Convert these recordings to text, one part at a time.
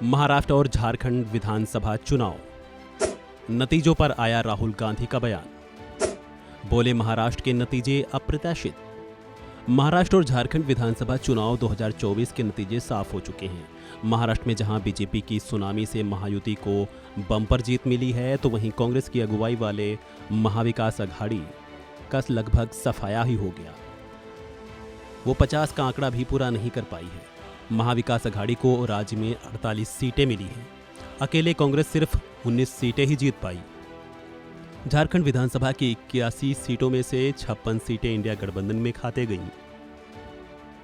महाराष्ट्र और झारखंड विधानसभा चुनाव, नतीजों पर आया राहुल गांधी का बयान। बोले महाराष्ट्र के नतीजे अप्रत्याशित। महाराष्ट्र और झारखंड विधानसभा चुनाव 2024 के नतीजे साफ हो चुके हैं। महाराष्ट्र में जहां बीजेपी की सुनामी से महायुति को बम्पर जीत मिली है, तो वहीं कांग्रेस की अगुवाई वाले महाविकास अघाड़ी का लगभग सफाया ही हो गया। वो 50 का आंकड़ा भी पूरा नहीं कर पाई है। महाविकास अघाड़ी को राज्य में 48 सीटें मिली हैं। अकेले कांग्रेस सिर्फ 19 सीटें ही जीत पाई। झारखंड विधानसभा की 81 सीटों में से 56 सीटें इंडिया गठबंधन में खाते गईं।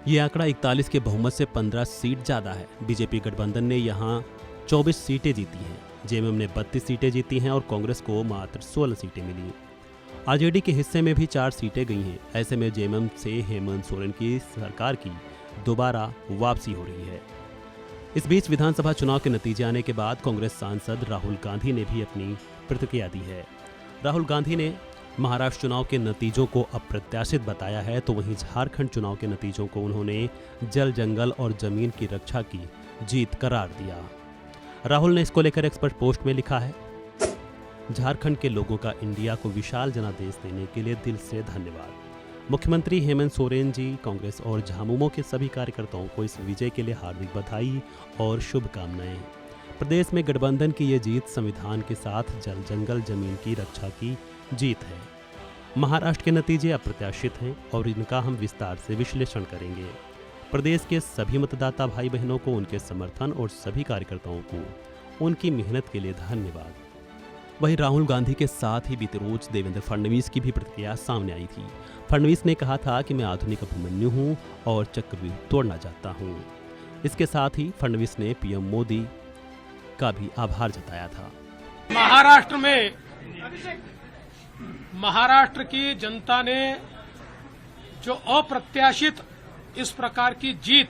ये आंकड़ा 41 के बहुमत से 15 सीट ज्यादा है। बीजेपी गठबंधन ने यहां 24 सीटें जीती हैं। जेएमएम ने 32 सीटें जीती हैं और कांग्रेस को मात्र 16 सीटें मिली। आरजेडी के हिस्से में भी 4 सीटें गई हैं। ऐसे में जेएमएम से हेमंत सोरेन की सरकार की दोबारा वापसी हो रही है। इस बीच विधानसभा चुनाव के नतीजे आने के बाद कांग्रेस सांसद राहुल गांधी ने भी अपनी प्रतिक्रिया दी है। राहुल गांधी ने महाराष्ट्र चुनाव के नतीजों को अप्रत्याशित बताया है, तो वहीं झारखंड चुनाव के नतीजों को उन्होंने जल, जंगल और जमीन की रक्षा की जीत करार दिया। राहुल ने इसको लेकर एक्सपर्ट पोस्ट में लिखा है, झारखंड के लोगों का इंडिया को विशाल जनादेश देने के लिए दिल से धन्यवाद। मुख्यमंत्री हेमंत सोरेन जी, कांग्रेस और झामुमो के सभी कार्यकर्ताओं को इस विजय के लिए हार्दिक बधाई और शुभकामनाएं। प्रदेश में गठबंधन की ये जीत संविधान के साथ जल, जंगल, जमीन की रक्षा की जीत है। महाराष्ट्र के नतीजे अप्रत्याशित हैं और इनका हम विस्तार से विश्लेषण करेंगे। प्रदेश के सभी मतदाता भाई बहनों को उनके समर्थन और सभी कार्यकर्ताओं को उनकी मेहनत के लिए धन्यवाद। वहीं राहुल गांधी के साथ ही बीते रोज देवेंद्र फडणवीस की भी प्रतिक्रिया सामने आई थी। फडणवीस ने कहा था कि मैं आधुनिक अभिमन्यु हूं और चक्रव्यूह तोड़ना चाहता हूं। इसके साथ ही फडणवीस ने पीएम मोदी का भी आभार जताया था। महाराष्ट्र की जनता ने जो अप्रत्याशित इस प्रकार की जीत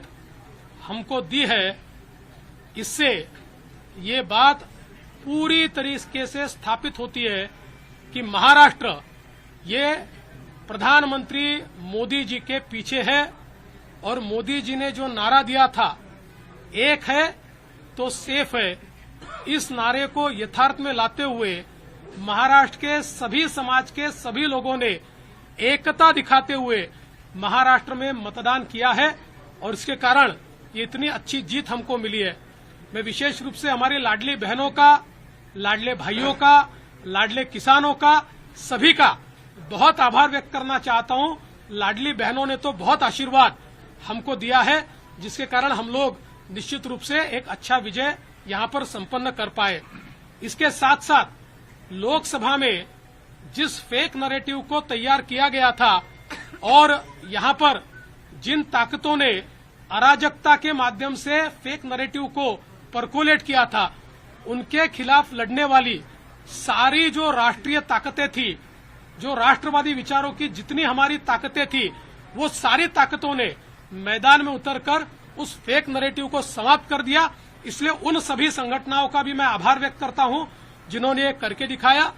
हमको दी है, इससे ये बात पूरी तरीके से स्थापित होती है कि महाराष्ट्र ये प्रधानमंत्री मोदी जी के पीछे है और मोदी जी ने जो नारा दिया था, एक है तो सेफ है, इस नारे को यथार्थ में लाते हुए महाराष्ट्र के सभी समाज के सभी लोगों ने एकता दिखाते हुए महाराष्ट्र में मतदान किया है और इसके कारण ये इतनी अच्छी जीत हमको मिली है। मैं विशेष रूप से हमारी लाडली बहनों का, लाडले भाइयों का, लाडले किसानों का, सभी का बहुत आभार व्यक्त करना चाहता हूं। लाडली बहनों ने तो बहुत आशीर्वाद हमको दिया है, जिसके कारण हम लोग निश्चित रूप से एक अच्छा विजय यहां पर संपन्न कर पाए। इसके साथ साथ लोकसभा में जिस फेक नैरेटिव को तैयार किया गया था और यहां पर जिन ताकतों ने अराजकता के माध्यम से फेक नैरेटिव को परकोलेट किया था, उनके खिलाफ लड़ने वाली सारी जो राष्ट्रीय ताकतें थी, जो राष्ट्रवादी विचारों की जितनी हमारी ताकतें थी, वो सारी ताकतों ने मैदान में उतरकर उस फेक नैरेटिव को समाप्त कर दिया। इसलिए उन सभी संगठनों का भी मैं आभार व्यक्त करता हूं जिन्होंने ये करके दिखाया।